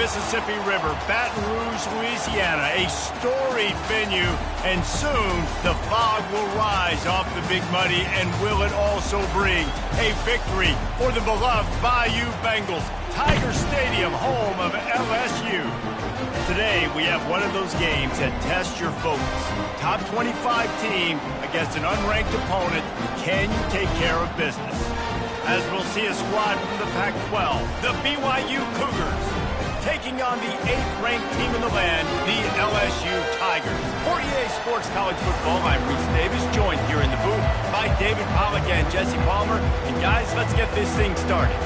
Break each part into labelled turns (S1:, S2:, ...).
S1: Mississippi River, Baton Rouge, Louisiana, a storied venue, and soon the fog will rise off the Big Muddy, and will it also bring a victory for the beloved Bayou Bengals, Tiger Stadium, home of LSU. Today, we have one of those games that tests your focus. Top 25 team against an unranked opponent. Can you take care of business? As we'll see a squad from the Pac-12, the BYU Cougars, taking on the 8th-ranked team in the land, the LSU Tigers. For EA Sports College Football, I'm Reese Davis, joined here in the booth by David Pollack and Jesse Palmer. And guys, let's get this thing started.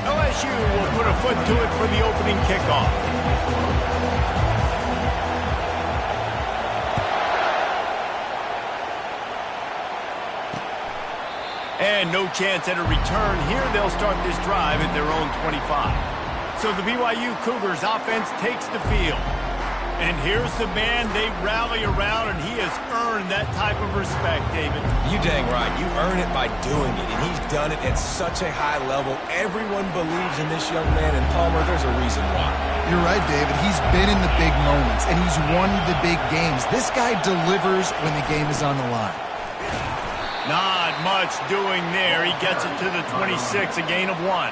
S1: LSU will put a foot to it for the opening kickoff. And no chance at a return here. They'll start this drive at their own 25. So the BYU Cougars offense takes the field. And here's the man they rally around, and he has earned that type of respect, David.
S2: You dang right. You earn it by doing it, and he's done it at such a high level. Everyone believes in this young man, and Palmer, there's a reason why.
S3: You're right, David. He's been in the big moments, and he's won the big games. This guy delivers when the game is on the line.
S1: Not much doing there. He gets it to the 26, a gain of 1.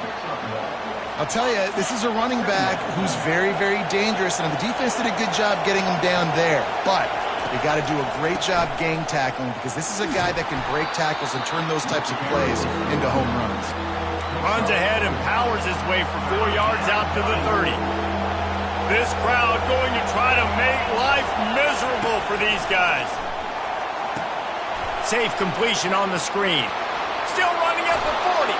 S3: I'll tell you, this is a running back who's very, very dangerous, and the defense did a good job getting him down there. But they got to do a great job gang tackling, because this is a guy that can break tackles and turn those types of plays into home runs.
S1: Runs ahead and powers his way for 4 yards out to the 30. This crowd going to try to make life miserable for these guys. Safe completion on the screen. Still running at the 40.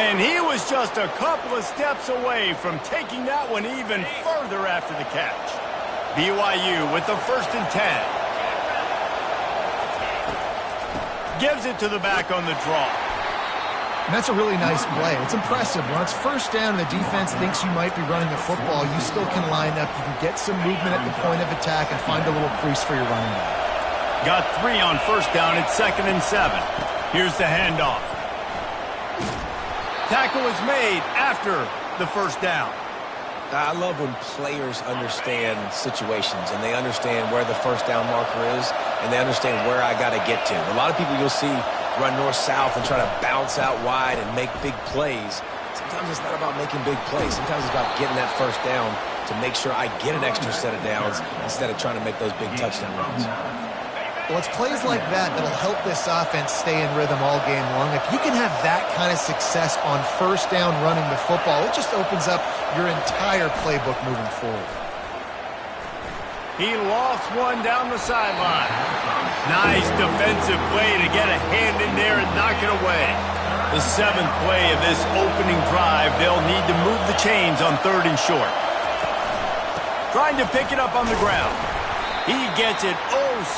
S1: And he was just a couple of steps away from taking that one even further after the catch. BYU with the 1st and 10. Gives it to the back on the draw.
S3: And that's a really nice play. It's impressive. When it's 1st down and the defense thinks you might be running the football, you still can line up. You can get some movement at the point of attack and find a little crease for your running back.
S1: Got 3 on 1st down. It's 2nd and 7. Here's the handoff. Tackle is made after the 1st down.
S2: I love when players understand situations and they understand where the 1st down marker is and they understand where I got to get to. A lot of people you'll see run north-south and try to bounce out wide and make big plays. Sometimes it's not about making big plays. Sometimes it's about getting that 1st down to make sure I get an extra set of downs instead of trying to make those big touchdown runs.
S3: Well, it's plays like that that'll help this offense stay in rhythm all game long. If you can have that kind of success on 1st down running the football, it just opens up your entire playbook moving forward.
S1: He lost one down the sideline. Nice defensive play to get a hand in there and knock it away. The 7th play of this opening drive, they'll need to move the chains on 3rd and short. Trying to pick it up on the ground. He gets it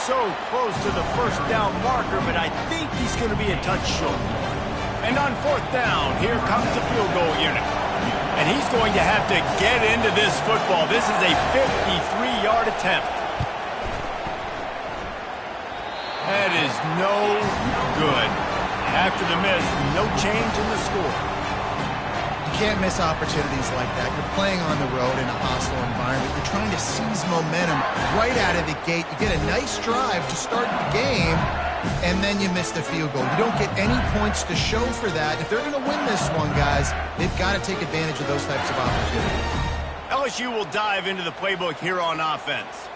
S1: so close to the 1st down marker, but I think he's going to be a touch short. And on 4th down, here comes the field goal unit. And he's going to have to get into this football. This is a 53-yard attempt. That is no good. After the miss, no change in the score.
S3: You can't miss opportunities like that. You're playing on the road in a hostile environment. You're trying to seize momentum right out of the gate. You get a nice drive to start the game, and then you miss the field goal. You don't get any points to show for that. If they're going to win this one, guys, they've got to take advantage of those types of opportunities.
S1: LSU will dive into the playbook here on offense.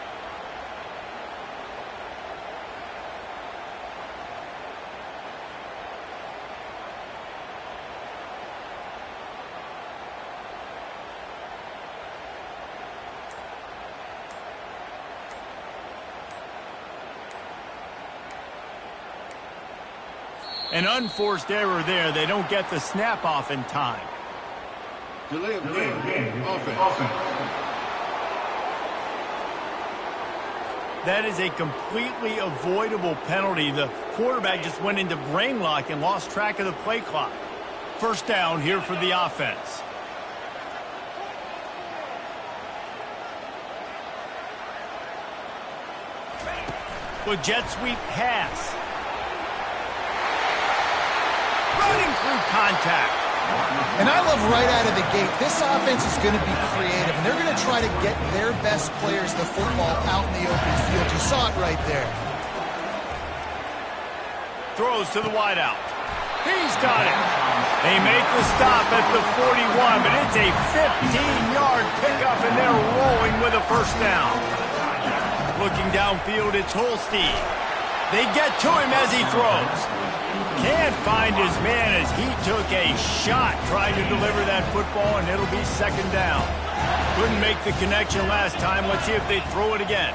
S1: An unforced error there. They don't get the snap off in time.
S4: Delay of game. Offense.
S1: That is a completely avoidable penalty. The quarterback just went into brain lock and lost track of the play clock. 1st down here for the offense. With jet sweep pass. Running through contact.
S3: And I love right out of the gate, this offense is going to be creative, and they're going to try to get their best players the football out in the open field. You saw it right there.
S1: Throws to the wideout. He's got it. They make the stop at the 41, but it's a 15-yard pickup, and they're rolling with a first down. Looking downfield, it's Holstein. They get to him as he throws. Can't find his man as he took a shot trying to deliver that football, and it'll be second down. Couldn't make the connection last time. Let's see if they throw it again.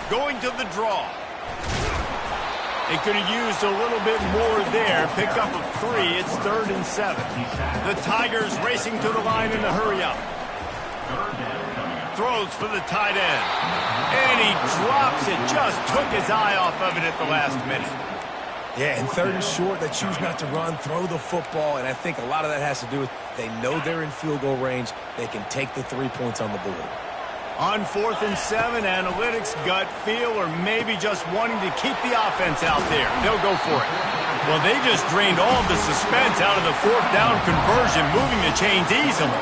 S1: Going to the draw. They could have used a little bit more there. Pick up a 3. It's 3rd and 7. The Tigers racing to the line in the hurry-up. Throws for the tight end. And he drops it. Just took his eye off of it at the last minute.
S2: Yeah, and 3rd and short, they choose not to run, throw the football, and I think a lot of that has to do with they know they're in field goal range. They can take the 3 points on the board.
S1: On 4th and 7, analytics, gut feel, or maybe just wanting to keep the offense out there. They'll go for it. Well, they just drained all of the suspense out of the 4th down conversion, moving the chains easily.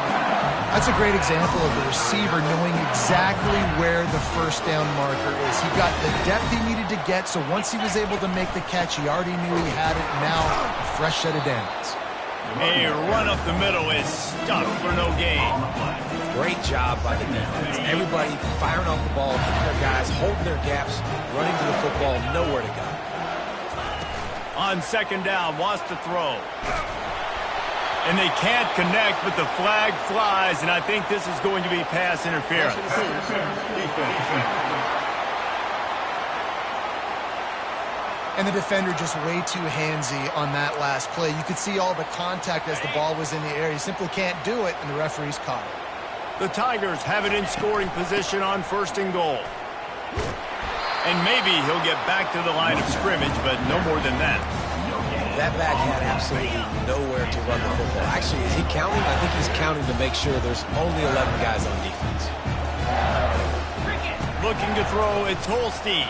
S3: That's a great example of the receiver knowing exactly where the first down marker is. He got the depth he needed to get, so once he was able to make the catch, he already knew he had it. Now, a fresh set of downs.
S1: A run up the middle is stuffed for no gain.
S2: Great job by the defense. Everybody firing off the ball, keeping their guys, holding their gaps, running to the football, nowhere to go.
S1: On second down, wants to throw. And they can't connect, but the flag flies, and I think this is going to be pass interference.
S3: And the defender just way too handsy on that last play. You could see all the contact as the ball was in the air. He simply can't do it, and the referee's caught it.
S1: The Tigers have it in scoring position on 1st and goal. And maybe he'll get back to the line of scrimmage, but no more than that.
S2: That back had absolutely nowhere to run the football. Actually, is he counting? I think he's counting to make sure there's only 11 guys on defense.
S1: Looking to throw, it's Holstein.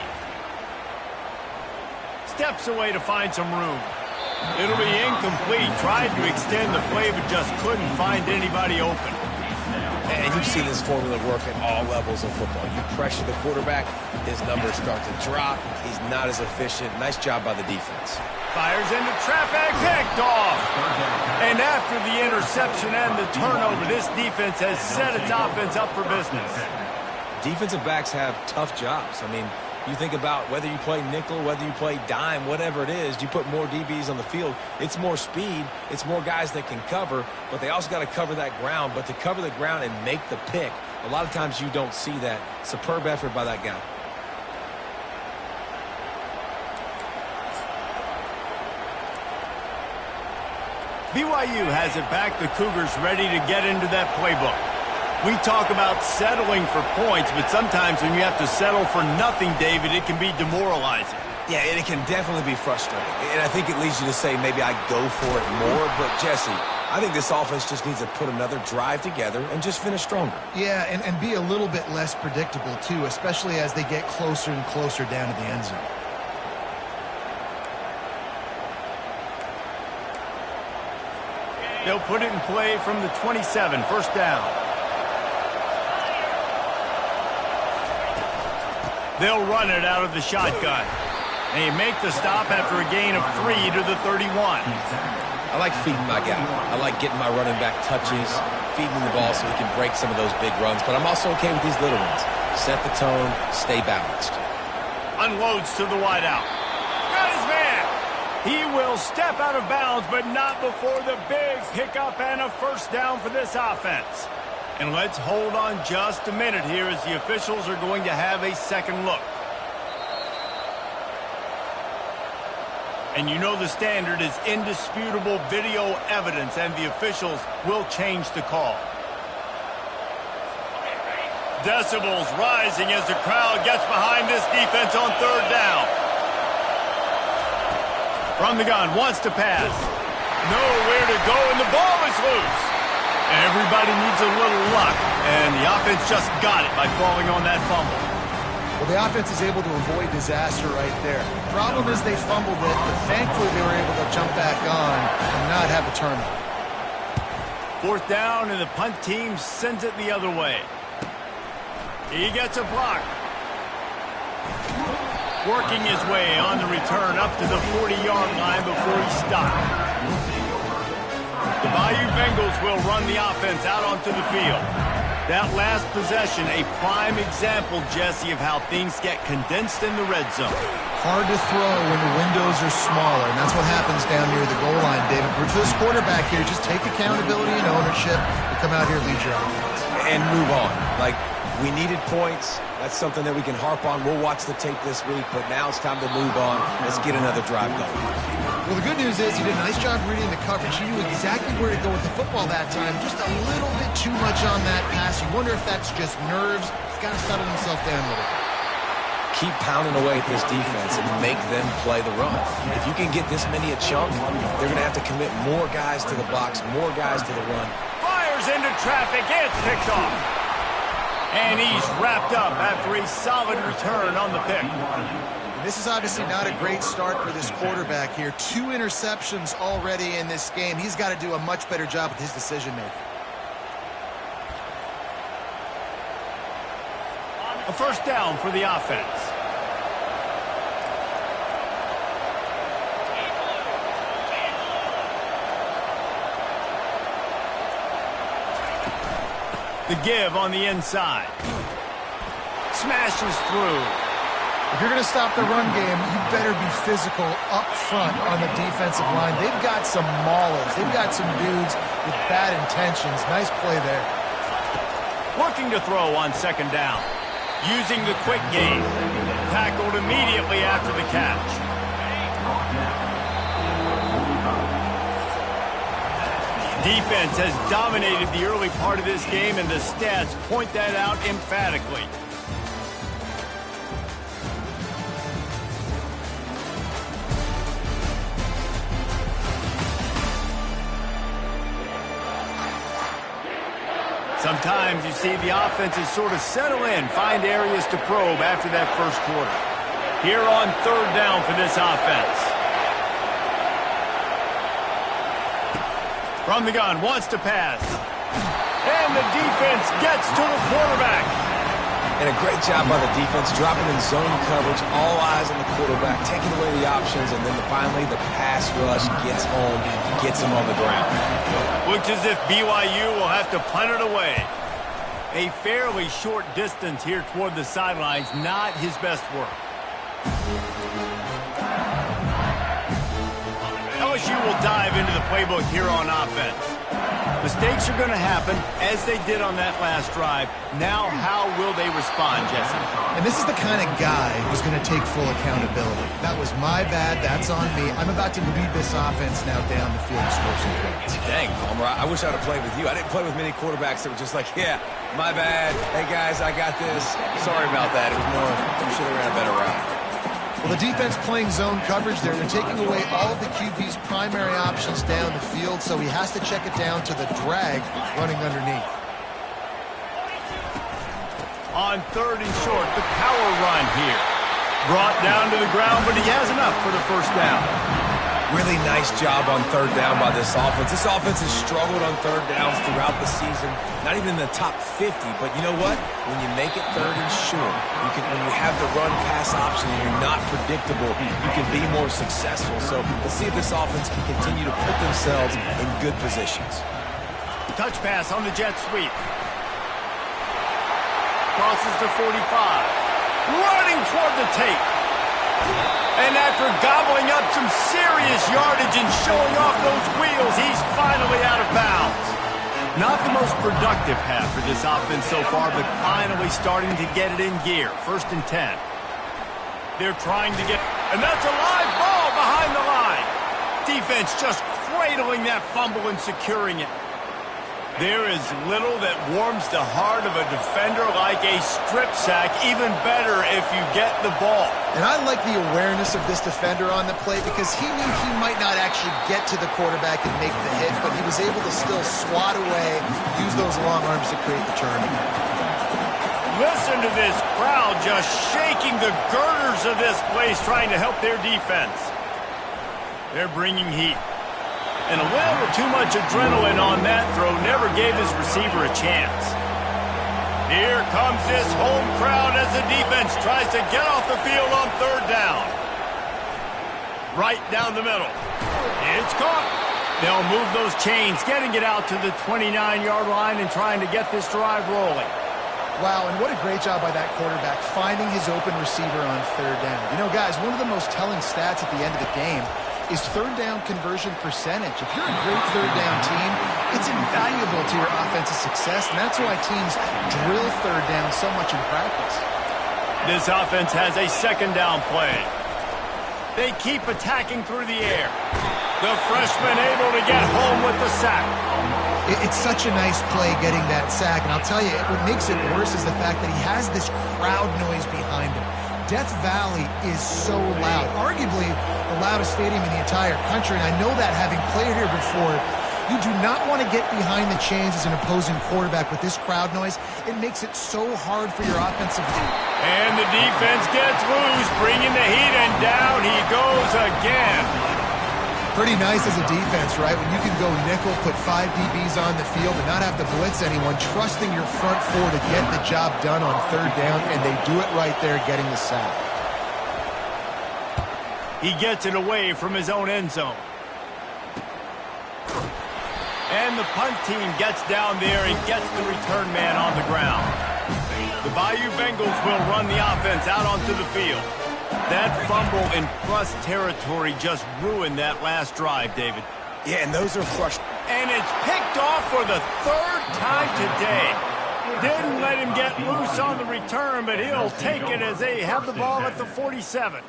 S1: Steps away to find some room. It'll be incomplete. Tried to extend the play, but just couldn't find anybody open.
S2: And you see this formula work at all levels of football. You pressure the quarterback, his numbers start to drop. He's not as efficient. Nice job by the defense.
S1: Fires into traffic, picked off. And after the interception and the turnover, this defense has set its offense up for business.
S2: Defensive backs have tough jobs. I mean, you think about whether you play nickel, whether you play dime, whatever it is, you put more DBs on the field. It's more speed. It's more guys that can cover, but they also got to cover that ground. But to cover the ground and make the pick, a lot of times you don't see that. Superb effort by that guy.
S1: BYU has it back. The Cougars ready to get into that playbook. We talk about settling for points, but sometimes when you have to settle for nothing, David, it can be demoralizing.
S2: Yeah, and it can definitely be frustrating. And I think it leads you to say maybe I go for it more. But, Jesse, I think this offense just needs to put another drive together and just finish stronger.
S3: Yeah, and be a little bit less predictable, too, especially as they get closer and closer down to the end zone.
S1: They'll put it in play from the 27, first down. They'll run it out of the shotgun. They make the stop after a gain of 3 to the 31.
S2: I like feeding my guy. I like getting my running back touches, feeding the ball so he can break some of those big runs. But I'm also okay with these little ones. Set the tone, stay balanced.
S1: Unloads to the wideout. Got his man. He will step out of bounds, but not before the big pickup and a first down for this offense. And let's hold on just a minute here as the officials are going to have a second look. And you know the standard is indisputable video evidence, and the officials will change the call. Decibels rising as the crowd gets behind this defense on third down. From the gun, wants to pass. Nowhere to go, and the ball is loose. Everybody needs a little luck, and the offense just got it by falling on that fumble.
S3: Well, the offense is able to avoid disaster right there. Problem is they fumbled it, but thankfully they were able to jump back on and not have a turnover.
S1: 4th down, and the punt team sends it the other way. He gets a block. Working his way on the return up to the 40-yard line before he stopped. The Bayou Bengals will run the offense out onto the field. That last possession, a prime example, Jesse, of how things get condensed in the red zone.
S3: Hard to throw when the windows are smaller, and that's what happens down near the goal line, David. But for this quarterback here, just take accountability and ownership and come out here and lead your offense.
S2: And move on. Like, we needed points. That's something that we can harp on. We'll watch the tape this week, but now it's time to move on. Let's get another drive going.
S3: Well, the good news is he did a nice job reading the coverage. He knew exactly where to go with the football that time. Just a little bit too much on that pass. You wonder if that's just nerves. He's got to settle himself down a little bit.
S2: Keep pounding away at this defense and make them play the run. If you can get this many a chunk, they're going to have to commit more guys to the box, more guys to the run.
S1: Fires into traffic. It's picked off. And he's wrapped up after a solid return on the pick.
S3: This is obviously not a great start for this quarterback here. 2 interceptions already in this game. He's got to do a much better job with his decision-making.
S1: A 1st down for the offense. The give on the inside. Smashes through.
S3: If you're going to stop the run game, you better be physical up front on the defensive line. They've got some maulers. They've got some dudes with bad intentions. Nice play there.
S1: Looking to throw on 2nd down. Using the quick game. Tackled immediately after the catch. Defense has dominated the early part of this game, and the stats point that out emphatically. Sometimes you see the offenses sort of settle in, find areas to probe after that first quarter. Here on 3rd down for this offense. From the gun, wants to pass. And the defense gets to the quarterback.
S2: And a great job by the defense, dropping in zone coverage, all eyes on the quarterback, taking away the options, and then finally the pass rush gets home, gets him on the ground.
S1: Looks as if BYU will have to punt it away. A fairly short distance here toward the sidelines, not his best work. LSU will dive into the playbook here on offense. Mistakes are going to happen, as they did on that last drive. Now, how will they respond, Jesse?
S3: And this is the kind of guy who's going to take full accountability. That was my bad. That's on me. I'm about to lead this offense now down the field and score some points.
S2: Dang, Palmer, I wish I'd have played with you. I didn't play with many quarterbacks that were just like, yeah, my bad. Hey, guys, I got this. Sorry about that. It was more, I should have ran a better route.
S3: Well, the defense playing zone coverage there. They're taking away all of the QB's primary options down the field, so he has to check it down to the drag running underneath.
S1: On 3rd and short, the power run here. Brought down to the ground, but he has enough for the 1st down.
S2: Really nice job on 3rd down by this offense. This offense has struggled on 3rd downs throughout the season. Not even in the top 50, but you know what? When you make it 3rd and short, when you have the run-pass option and you're not predictable, you can be more successful. So let's see if this offense can continue to put themselves in good positions.
S1: Touch pass on the jet sweep. Crosses the 45. Running toward the tape. And after gobbling up some serious yardage and showing off those wheels, he's finally out of bounds. Not the most productive half for this offense so far, but finally starting to get it in gear. 1st and 10. They're trying to get... And that's a live ball behind the line. Defense just cradling that fumble and securing it. There is little that warms the heart of a defender like a strip sack. Even better if you get the ball.
S3: And I like the awareness of this defender on the play because he knew he might not actually get to the quarterback and make the hit, but he was able to still swat away, use those long arms to create the turnover.
S1: Listen to this crowd just shaking the girders of this place trying to help their defense. They're bringing heat. And a little too much adrenaline on that throw never gave his receiver a chance. Here comes this home crowd as the defense tries to get off the field on third down. Right down the middle. It's caught. They'll move those chains, getting it out to the 29-yard line and trying to get this drive rolling.
S3: Wow, and what a great job by that quarterback finding his open receiver on third down. You know, guys, one of the most telling stats at the end of the game is third down conversion percentage. If you're a great third down team, it's invaluable to your offensive success, and that's why teams drill third down so much in practice.
S1: This offense has a second down play. They keep attacking through the air. The freshman able to get home with the sack.
S3: It's such a nice play getting that sack, and I'll tell you, what makes it worse is the fact that he has this crowd noise behind him. Death Valley is so loud, arguably the loudest stadium in the entire country, and I know that having played here before. You do not want to get behind the chains as an opposing quarterback with this crowd noise. It makes it so hard for your offensive team.
S1: And the defense gets loose, bringing the heat, and down he goes again.
S3: Pretty nice as a defense, right? When you can go nickel, put 5 DBs on the field and not have to blitz anyone, trusting your front four to get the job done on third down, and they do it right there, getting the sack.
S1: He gets it away from his own end zone. And the punt team gets down there and gets the return man on the ground. The Bayou Bengals will run the offense out onto the field. That fumble in plus territory just ruined that last drive, David.
S2: Yeah, and those are frustrating.
S1: And it's picked off for the third time today. Didn't let him get loose on the return, but he'll take it as they have the ball at the 47.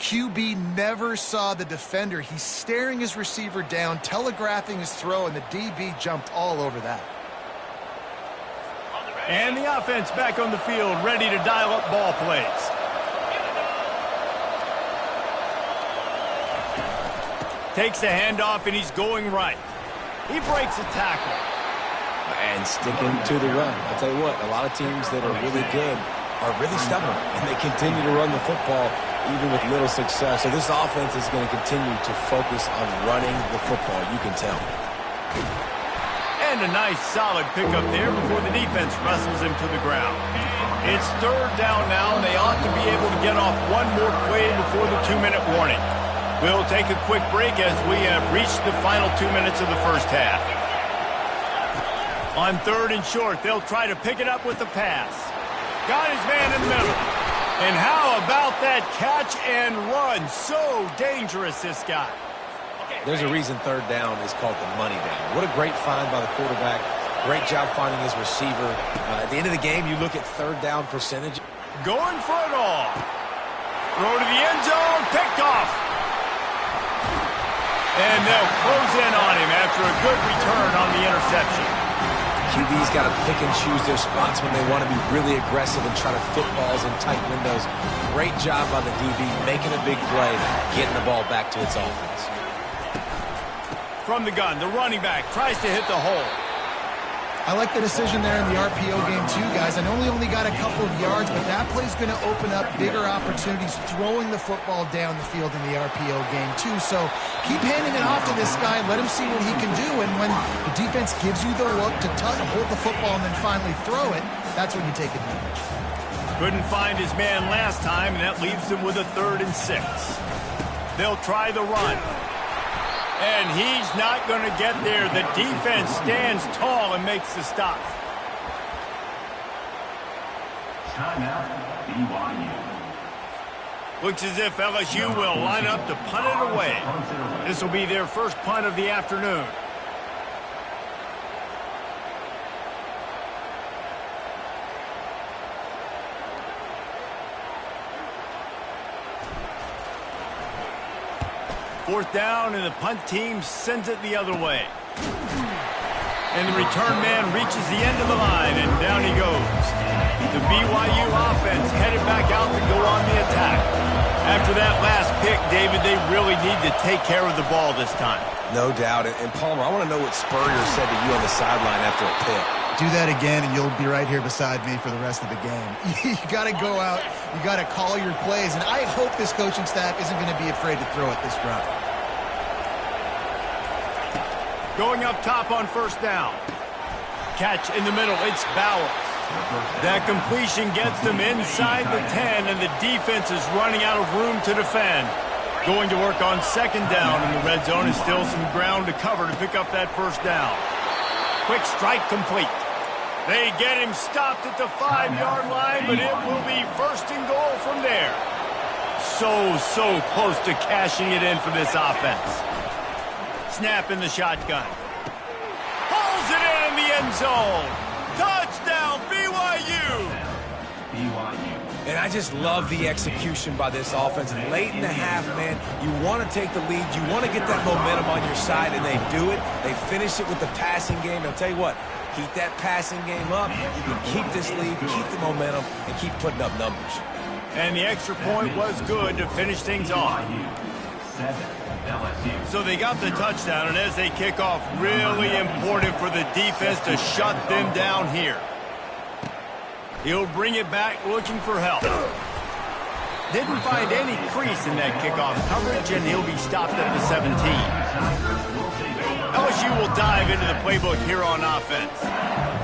S3: QB never saw the defender. He's staring his receiver down, telegraphing his throw, and the DB jumped all over that.
S1: And the offense back on the field, ready to dial up ball plays. Takes the handoff, and he's going right. He breaks a tackle.
S2: And sticking to the run. I'll tell you what, a lot of teams that are really good are really stubborn, and they continue to run the football even with little success. So this offense is going to continue to focus on running the football, you can tell.
S1: And a nice solid pickup there before the defense wrestles him to the ground. It's third down now, and they ought to be able to get off one more play before the 2-minute warning. We'll take a quick break as we have reached the final 2 minutes of the first half. On third and short, they'll try to pick it up with the pass. Got his man in the middle. And how about that catch and run? So dangerous, this guy.
S2: There's a reason third down is called the money down. What a great find by the quarterback. Great job finding his receiver. At the end of the game, you look at third down percentage.
S1: Going for it all. Throw to the end zone. Picked off. And they'll close in on him after a good return on the interception.
S2: QB's got to pick and choose their spots when they want to be really aggressive and try to fit balls in tight windows. Great job by the DB, making a big play, getting the ball back to its offense.
S1: From the gun, the running back tries to hit the hole.
S3: I like the decision there in the RPO game too, guys. I know he only got a couple of yards, but that play's going to open up bigger opportunities throwing the football down the field in the RPO game too. So keep handing it off to this guy. Let him see what he can do. And when the defense gives you the look to hold the football and then finally throw it, that's when you take advantage.
S1: Couldn't find his man last time, and that leaves them with a 3rd and 6. They'll try the run. And he's not going to get there. The defense stands tall and makes the stop.
S5: Timeout, BYU.
S1: Looks as if LSU will line up to punt it away. This will be their first punt of the afternoon. Fourth down, and the punt team sends it the other way. And the return man reaches the end of the line, and down he goes. The BYU offense headed back out to go on the attack. After that last pick, David, they really need to take care of the ball this time.
S2: No doubt. And Palmer, I want to know what Spurrier said to you on the sideline after a pick.
S3: Do that again, and you'll be right here beside me for the rest of the game. You got to go out. You got to call your plays, and I hope this coaching staff isn't going to be afraid to throw it this route.
S1: Going up top on first down. Catch in the middle. It's Bowers. That completion gets them inside the 10, and the defense is running out of room to defend. Going to work on second down, and the red zone is still some ground to cover to pick up that first down. Quick strike complete. They get him stopped at the 5-yard line, but it will be first and goal from there. So close to cashing it in for this offense. Snap in the shotgun. Pulls it in the end zone. Touchdown, BYU!
S5: BYU.
S2: And I just love the execution by this offense. Late in the half, man, you want to take the lead. You want to get that momentum on your side, and they do it. They finish it with the passing game. I'll tell you what, keep that passing game up. You can keep this lead, keep the momentum, and keep putting up numbers.
S1: And the extra point was good to finish things off. So they got the touchdown, and as they kick off, really important for the defense to shut them down here. He'll bring it back looking for help. Didn't find any crease in that kickoff coverage, and he'll be stopped at the 17. LSU will dive into the playbook here on offense.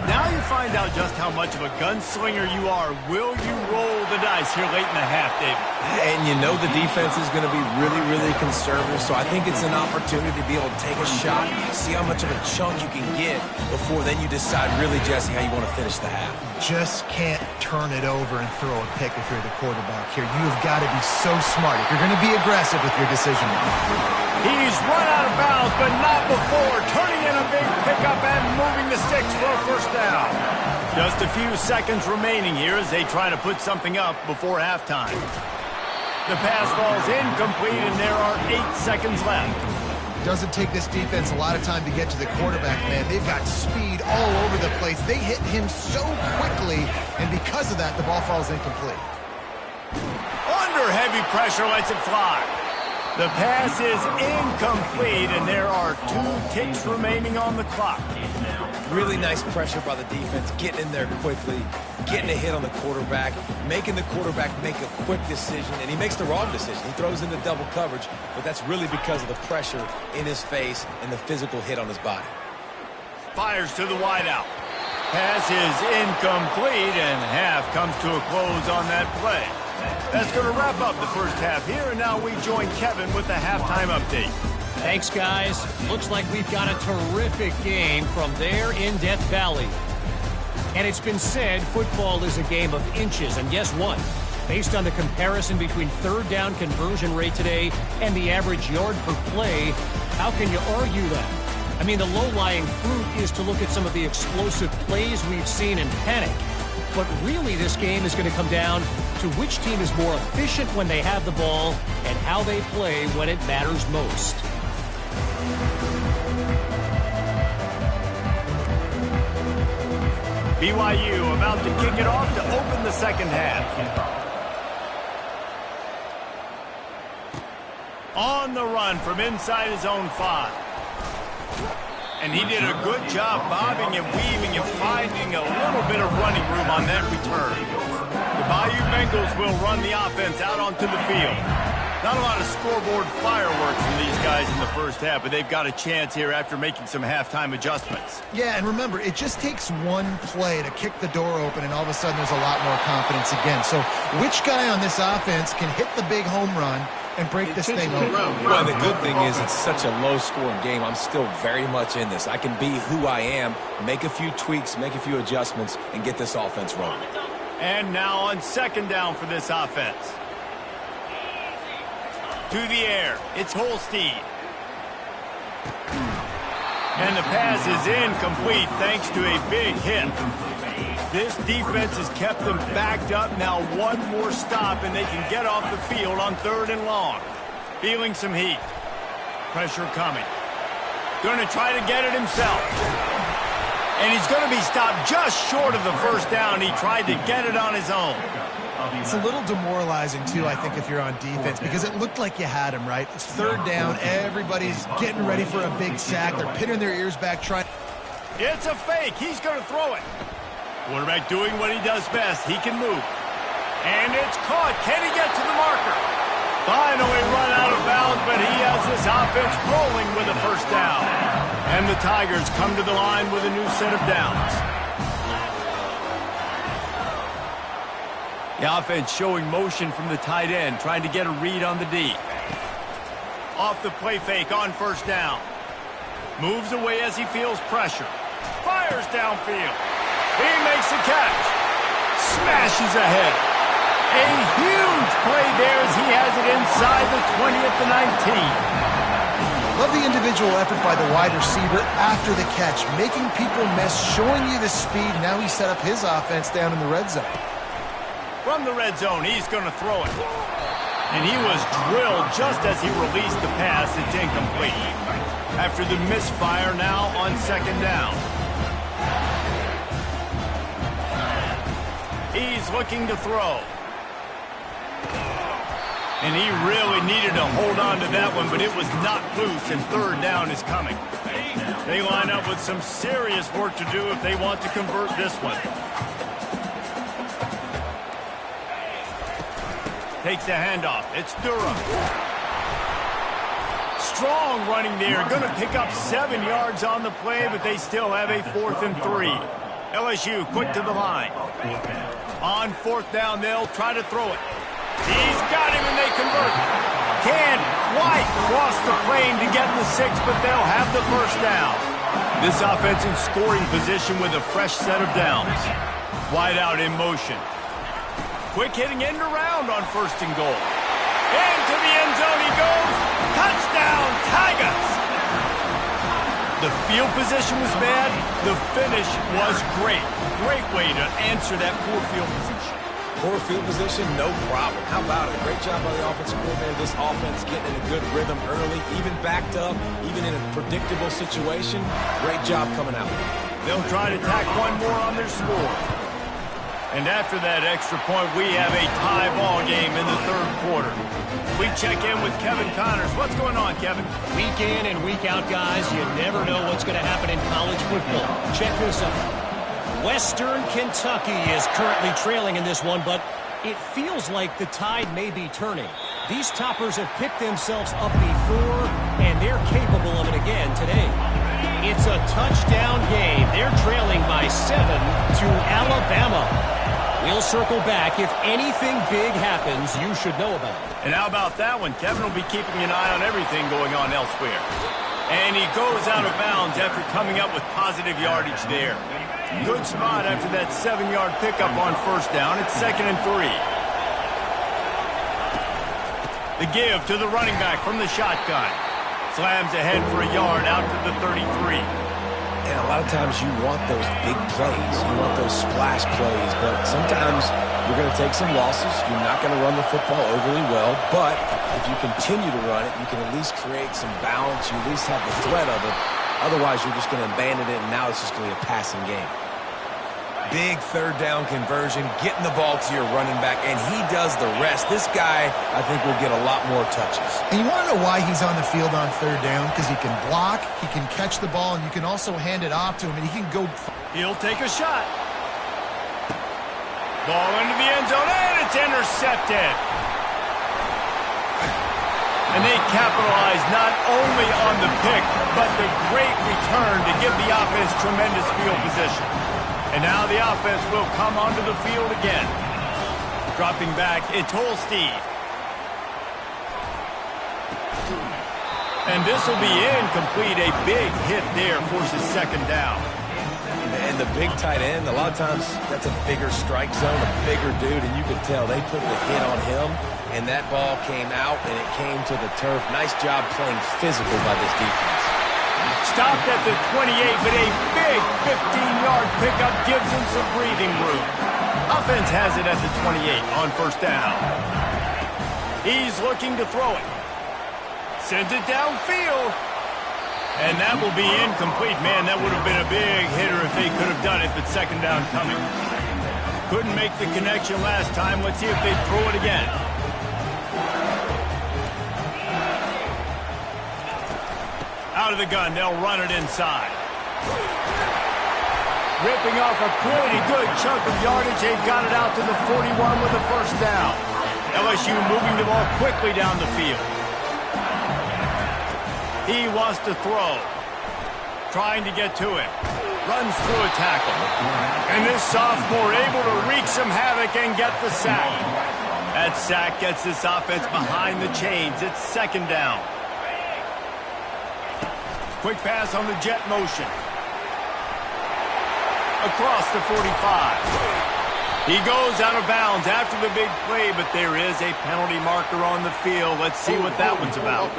S1: Now you find out just how much of a gunslinger you are. Will you roll the dice here late in the half, David?
S2: And you know the defense is going to be really conservative, so I think it's an opportunity to be able to take a shot, see how much of a chunk you can get before then you decide really, Jesse, how you want to finish the half.
S3: Just can't turn it over and throw a pick if you're the quarterback here. You have got to be so smart if you're going to be aggressive with your decision making.
S1: He's run out of bounds, but not before turning in a big pickup and moving the sticks for a first down. Just a few seconds remaining here as they try to put something up before halftime. The pass falls incomplete, and there are 8 seconds left.
S3: Doesn't take this defense a lot of time to get to the quarterback, man. They've got speed all over the place. They hit him so quickly, and because of that, the ball falls incomplete.
S1: Under heavy pressure, lets it fly. The pass is incomplete, and there are 2 ticks remaining on the clock.
S2: Really nice pressure by the defense, getting in there quickly, getting a hit on the quarterback, making the quarterback make a quick decision, and he makes the wrong decision. He throws into double coverage, but that's really because of the pressure in his face and the physical hit on his body.
S1: Fires to the wideout. Pass is incomplete, and half comes to a close on that play. That's going to wrap up the first half here, and now we join Kevin with the halftime update.
S6: Thanks, guys. Looks like we've got a terrific game from there in Death Valley. And it's been said football is a game of inches, and guess what? Based on the comparison between third down conversion rate today and the average yard per play, how can you argue that? I mean, the low-lying fruit is to look at some of the explosive plays we've seen in panic. But really, this game is going to come down to which team is more efficient when they have the ball and how they play when it matters most.
S1: BYU about to kick it off to open the second half. On the run from inside his own 5. And he did a good job bobbing and weaving and finding a little bit of running room on that return. The Bayou Bengals will run the offense out onto the field. Not a lot of scoreboard fireworks from these guys in the first half, but they've got a chance here after making some halftime adjustments.
S3: Yeah, and remember, it just takes one play to kick the door open, and all of a sudden there's a lot more confidence again. So which guy on this offense can hit the big home run and break this thing open?
S2: Well, the good thing is it's such a low-scoring game. I'm still very much in this. I can be who I am, make a few tweaks, make a few adjustments, and get this offense rolling.
S1: And now on second down for this offense. To the air, it's Holstein. And the pass is incomplete thanks to a big hit. This defense has kept them backed up. Now one more stop, and they can get off the field on 3rd and long. Feeling some heat. Pressure coming. Going to try to get it himself. And he's going to be stopped just short of the first down. He tried to get it on his own.
S3: It's a little demoralizing, too, I think, if you're on defense, because it looked like you had him, right? It's 3rd down. Everybody's getting ready for a big sack. They're pinning their ears back, trying.
S1: It's a fake. He's going to throw it. Quarterback doing what he does best. He can move. And it's caught. Can he get to the marker? Finally run out of bounds, but he has this offense rolling with a first down. And the Tigers come to the line with a new set of downs. The offense showing motion from the tight end, trying to get a read on the D. Off the play fake on first down. Moves away as he feels pressure. Fires downfield. He makes the catch. Smashes ahead. A huge play there as he has it inside the 20 at the 19.
S3: Love the individual effort by the wide receiver after the catch, making people miss, showing you the speed. Now he set up his offense down in the red zone.
S1: From the red zone, he's going to throw it. And he was drilled just as he released the pass. It's incomplete. After the misfire, now on second down. He's looking to throw. And he really needed to hold on to that one, but it was not loose, and third down is coming. They line up with some serious work to do if they want to convert this one. Takes the handoff. It's Durham. Strong running there. Going to pick up 7 yards on the play, but they still have a 4th and 3. LSU quick to the line. On fourth down, they'll try to throw it. He's got him, and they convert. Can't quite cross the plane to get the 6, but they'll have the first down. This offense in scoring position with a fresh set of downs. Wide out in motion. Quick hitting end around on first and goal. Into the end zone he goes. Touchdown, Tigers! The field position was bad. The finish was great. Great way to answer that poor field position.
S2: Poor field position, no problem. How about it? Great job by the offensive coordinator. This offense getting in a good rhythm early, even backed up, even in a predictable situation. Great job coming out.
S1: They'll try to tack one more on their score. And after that extra point, we have a tie ball game in the third quarter. We check in with Kevin Connors. What's going on, Kevin?
S6: Week in and week out, guys, you never know what's going to happen in college football. Check this out. Western Kentucky is currently trailing in this one, but it feels like the tide may be turning. These toppers have picked themselves up before, and they're capable of it again today. It's a touchdown game. They're trailing by 7 to Alabama. We'll circle back. If anything big happens, you should know about it.
S1: And how about that one? Kevin will be keeping an eye on everything going on elsewhere. And he goes out of bounds after coming up with positive yardage there. Good spot after that 7-yard pickup on first down. It's 2nd and 3. The give to the running back from the shotgun. Slams ahead for a yard out to the 33.
S2: And a lot of times you want those big plays. You want those splash plays. But sometimes you're going to take some losses. You're not going to run the football overly well. But if you continue to run it, you can at least create some balance. You at least have the threat of it. Otherwise, you're just going to abandon it, and now it's just going to be a passing game. Big third down conversion, getting the ball to your running back, and he does the rest. This guy, I think, will get a lot more touches.
S3: And you want to know why he's on the field on third down? Because he can block, he can catch the ball, and you can also hand it off to him, and he can go.
S1: He'll take a shot. Ball into the end zone, and it's intercepted. And they capitalize not only on the pick, but the great return to give the offense tremendous field position. And now the offense will come onto the field again. Dropping back, it's Holstein. And this will be incomplete. A big hit there forces second down.
S2: And the big tight end, a lot of times that's a bigger strike zone, a bigger dude, and you could tell they put the hit on him, and that ball came out, and it came to the turf. Nice job playing physical by this defense.
S1: Stopped at the 28, but a big 15-yard pickup gives him some breathing room. Offense has it at the 28 on first down. He's looking to throw it. Sends it downfield. And that will be incomplete. Man, that would have been a big hitter if they could have done it, but second down coming. Couldn't make the connection last time. Let's see if they throw it again. Out of the gun, they'll run it inside. ripping off a pretty good chunk of yardage. They've got it out to the 41 with a first down. LSU moving the ball quickly down the field. He wants to throw. Trying to get to it. Runs through a tackle. And this sophomore able to wreak some havoc and get the sack. That sack gets this offense behind the chains. It's second down. Quick pass on the jet motion. Across the 45. He goes out of bounds after the big play, but there is a penalty marker on the field. Let's see what that one's about.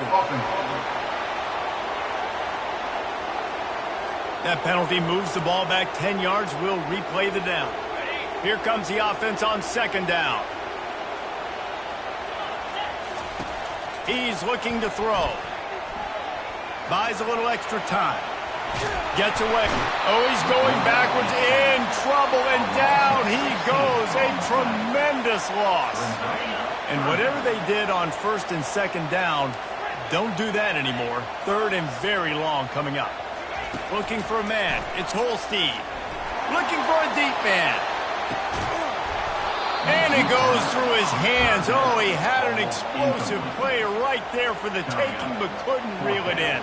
S1: That penalty moves the ball back 10 yards. We'll replay the down. Here comes the offense on second down. He's looking to throw. Buys a little extra time. Gets away. Oh, he's going backwards. In trouble and down he goes. A tremendous loss. And whatever they did on first and second down, don't do that anymore. Third and very long coming up. Looking for a man. It's Holstein. Looking for a deep man. And it goes through his hands. Oh, he had an explosive play right there for the taking, but couldn't reel it in.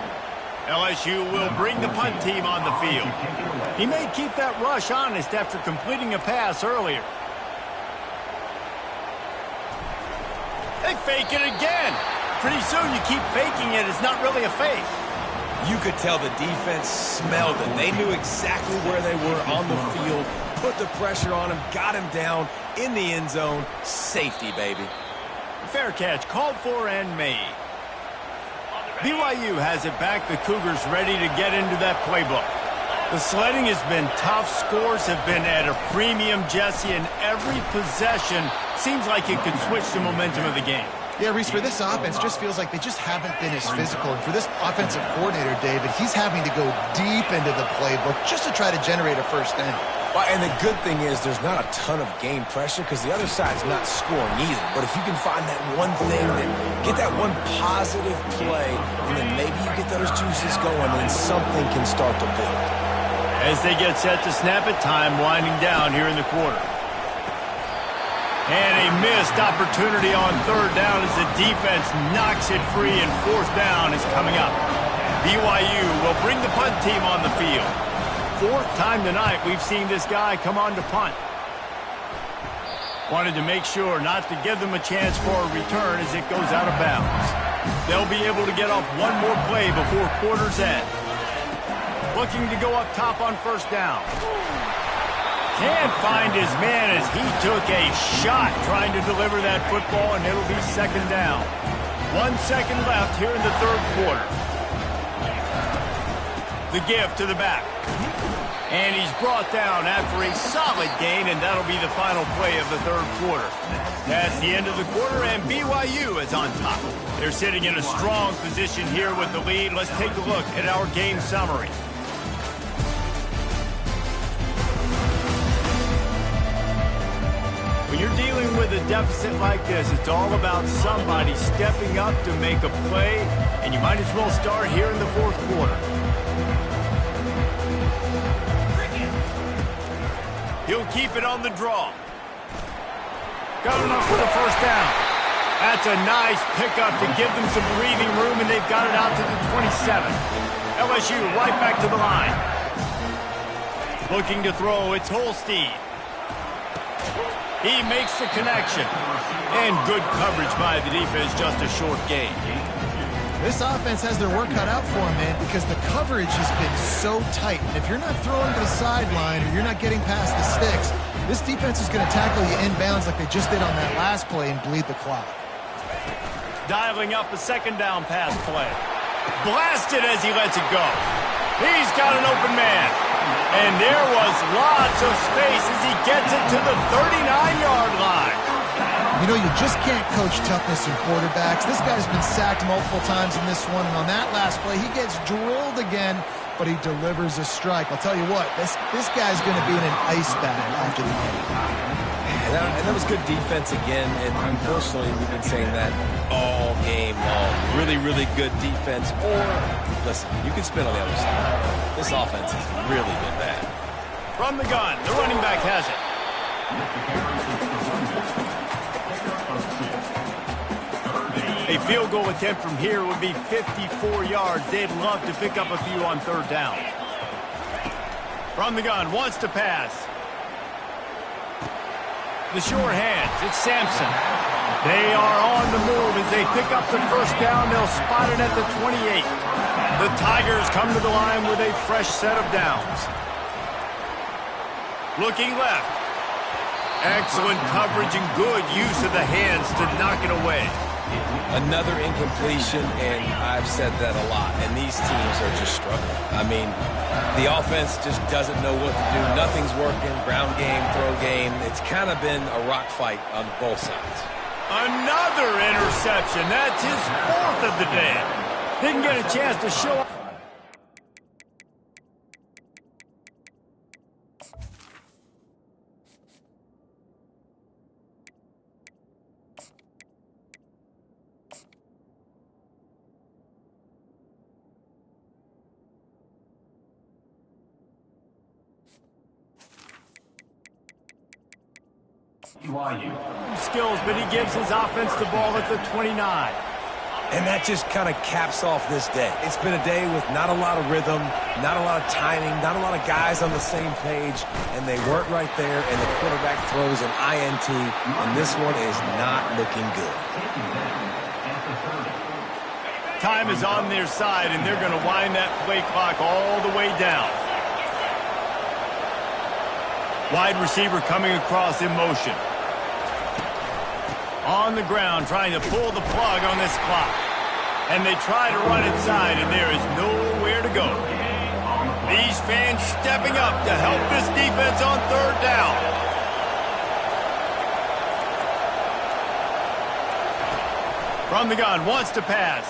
S1: LSU will bring the punt team on the field. He may keep that rush honest after completing a pass earlier. They fake it again. Pretty soon you keep faking it. It's not really a fake.
S2: You could tell the defense smelled it. They knew exactly where they were on the field, put the pressure on him, got him down in the end zone. Safety, baby.
S1: Fair catch, called for and made. BYU has it back. The Cougars ready to get into that playbook. The sledding has been tough. Scores have been at a premium, Jesse, and every possession seems like it could switch the momentum of the game.
S3: Yeah, Reese, for this offense, just feels like they just haven't been as physical. And for this offensive coordinator, David, he's having to go deep into the playbook just to try to generate a first down.
S2: Well, and the good thing is there's not a ton of game pressure because the other side's not scoring either. But if you can find that one thing, that get that one positive play, and then maybe you get those juices going, and something can start to build.
S1: As they get set to snap it, time winding down here in the quarter. And a missed opportunity on third down as the defense knocks it free, and fourth down is coming up. BYU will bring the punt team on the field. Fourth time tonight we've seen this guy come on to punt. Wanted to make sure not to give them a chance for a return as it goes out of bounds. They'll be able to get off one more play before quarter's end. Looking to go up top on first down. Can't find his man as he took a shot trying to deliver that football, and it'll be second down. 1 second left here in the third quarter. The give to the back. And he's brought down after a solid gain, and that'll be the final play of the third quarter. That's the end of the quarter, and BYU is on top. They're sitting in a strong position here with the lead. Let's take a look at our game summary. When you're dealing with a deficit like this, it's all about somebody stepping up to make a play, and you might as well start here in the fourth quarter. He'll keep it on the draw. Got enough for the first down. That's a nice pickup to give them some breathing room, and they've got it out to the 27. LSU right back to the line. Looking to throw, it's Holstein. He makes the connection. And good coverage by the defense, just a short gain.
S3: This offense has their work cut out for them, man, because the coverage has been so tight. And if you're not throwing to the sideline or you're not getting past the sticks, this defense is going to tackle you inbounds like they just did on that last play and bleed the clock.
S1: Dialing up a second down pass play. Blasted as he lets it go. He's got an open man. And there was lots of space as he gets it to the 39-yard line.
S3: You know, you just can't coach toughness in quarterbacks. This guy's been sacked multiple times in this one, and on that last play, he gets drilled again, but he delivers a strike. I'll tell you what, this guy's going to be in an ice bag after the game.
S2: And that was good defense again, and unfortunately, we've been saying that all game long. Really, really good defense. Or, listen, you can spin on the other side. This offense has really been bad.
S1: From the gun, the running back has it. A field goal attempt from here would be 54 yards. They'd love to pick up a few on third down. From the gun, wants to pass. The sure hands, it's Sampson. They are on the move as they pick up the first down. They'll spot it at the 28. The Tigers come to the line with a fresh set of downs. Looking left. Excellent coverage and good use of the hands to knock it away.
S2: Another incompletion, and I've said that a lot, and these teams are just struggling. I mean, the offense just doesn't know what to do. Nothing's working. Ground game, throw game. It's kind of been a rock fight on both sides.
S1: Another interception. That's his fourth of the day. Didn't get a chance to show up. Skills, but he gives his offense the ball at the 29.
S2: And that just kind of caps off this day. It's been a day with not a lot of rhythm, not a lot of timing, not a lot of guys on the same page, and they weren't right there, and the quarterback throws an INT, and this one is not looking good.
S1: Time is on their side, and they're going to wind that play clock all the way down. Wide receiver coming across in motion. On the ground, trying to pull the plug on this clock. And they try to run inside, and there is nowhere to go. These fans stepping up to help this defense on third down. From the gun, wants to pass.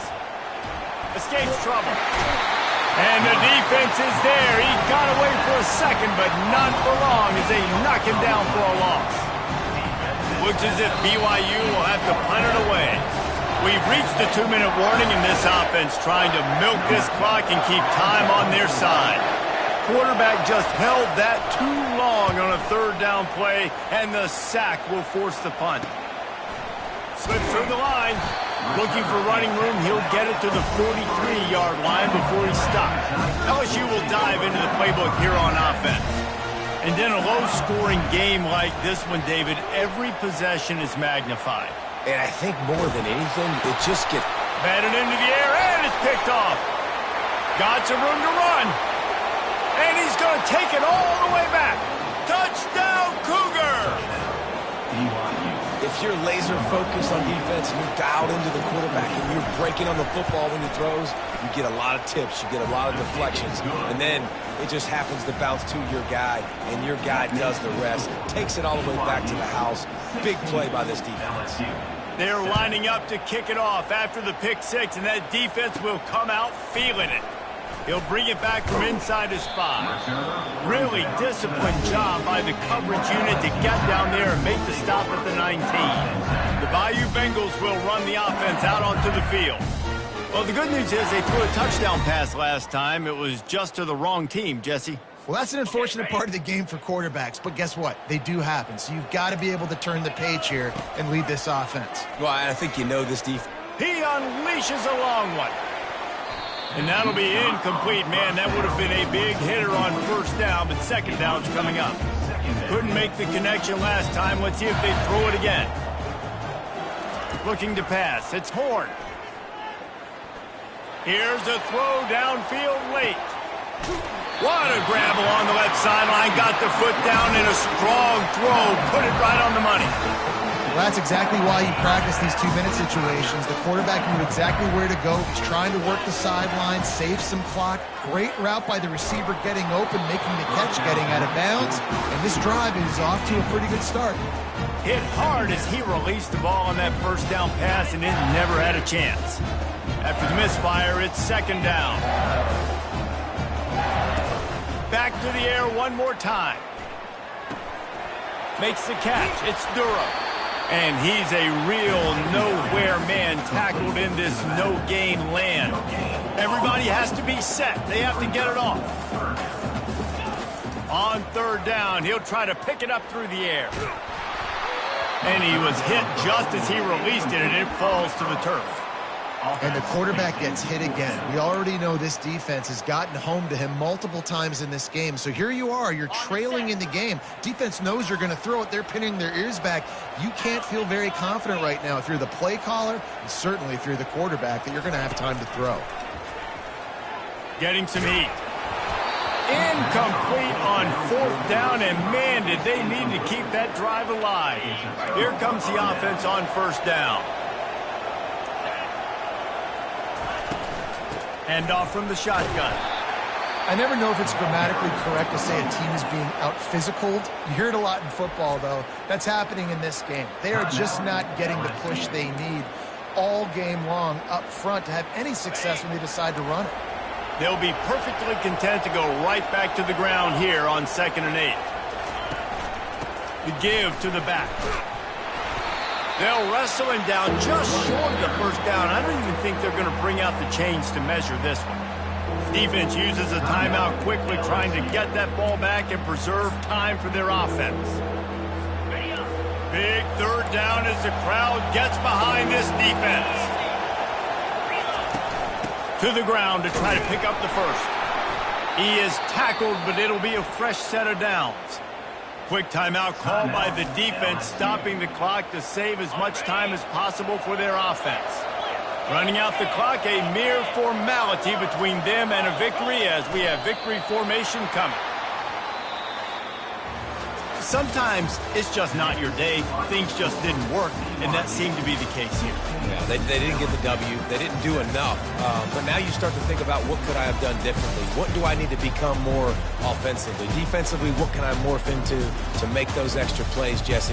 S1: Escapes trouble. And the defense is there. He got away for a second, but not for long as they knock him down for a loss. Looks as if BYU will have to punt it away. We've reached the 2-minute warning in this offense, trying to milk this clock and keep time on their side. Quarterback just held that too long on a third down play, and the sack will force the punt. Slips through the line. Looking for running room, he'll get it to the 43-yard line before he stops. LSU will dive into the playbook here on offense. And in a low-scoring game like this one, David, every possession is magnified.
S2: And I think more than anything, it just gets
S1: batted into the air, and it's picked off. Got some room to run. And he's going to take it all the way back. Touchdown, Cougar!
S2: If you're laser focused on defense and you're dialed into the quarterback and you're breaking on the football when he throws, you get a lot of tips, you get a lot of deflections, and then it just happens to bounce to your guy, and your guy does the rest, takes it all the way back to the house. Big play by this defense.
S1: They're lining up to kick it off after the pick six, and that defense will come out feeling it. He'll bring it back from inside his 5. Really disciplined job by the coverage unit to get down there and make the stop at the 19. The Bayou Bengals will run the offense out onto the field. Well, the good news is they threw a touchdown pass last time. It was just to the wrong team, Jesse.
S3: Well, that's an unfortunate part of the game for quarterbacks, but guess what? They do happen, so you've got to be able to turn the page here and lead this offense.
S2: Well, I think you know this defense.
S1: He unleashes a long one. And that'll be incomplete. Man, that would have been a big hitter on first down, but second down's coming up. Couldn't make the connection last time. Let's see if they throw it again. Looking to pass. It's Horn. Here's a throw downfield late. What a grab along the left sideline. Got the foot down in a strong throw. Put it right on the money.
S3: Well, that's exactly why you practice these 2-minute situations. The quarterback knew exactly where to go. He's trying to work the sideline, save some clock. Great route by the receiver getting open, making the catch, getting out of bounds. And this drive is off to a pretty good start.
S1: Hit hard as he released the ball on that first down pass, and it never had a chance. After the misfire, it's second down. Back to the air one more time. Makes the catch. It's Durham. And he's a real nowhere man tackled in this no-gain land. Everybody has to be set. They have to get it off. On third down, he'll try to pick it up through the air. And he was hit just as he released it, and it falls to the turf.
S3: And the quarterback gets hit again. We already know this defense has gotten home to him multiple times in this game. So here you are. You're trailing in the game. Defense knows you're going to throw it. They're pinning their ears back. You can't feel very confident right now if you're the play caller, and certainly if you're the quarterback, that you're going to have time to throw.
S1: Getting some heat. Incomplete on fourth down, and man, did they need to keep that drive alive. Here comes the offense on first down. Hand off from the shotgun.
S3: I never know if it's grammatically correct to say a team is being out-physicaled. You hear it a lot in football, though. That's happening in this game. They are just not getting the push they need all game long up front to have any success when they decide to run it.
S1: They'll be perfectly content to go right back to the ground here on 2nd and 8. The give to the back. They'll wrestle him down just short of the first down. I don't even think they're going to bring out the chains to measure this one. Defense uses a timeout quickly, trying to get that ball back and preserve time for their offense. Big third down as the crowd gets behind this defense. To the ground to try to pick up the first. He is tackled, but it'll be a fresh set of downs. Quick timeout called by the defense, stopping the clock to save as much time as possible for their offense. Running out the clock, a mere formality between them and a victory as we have victory formation coming. Sometimes it's just not your day. Things just didn't work, and that seemed to be the case here.
S2: Yeah, they didn't get the W. They didn't do enough. But now you start to think about, what could I have done differently? What do I need to become more offensively? Defensively, what can I morph into to make those extra plays, Jesse?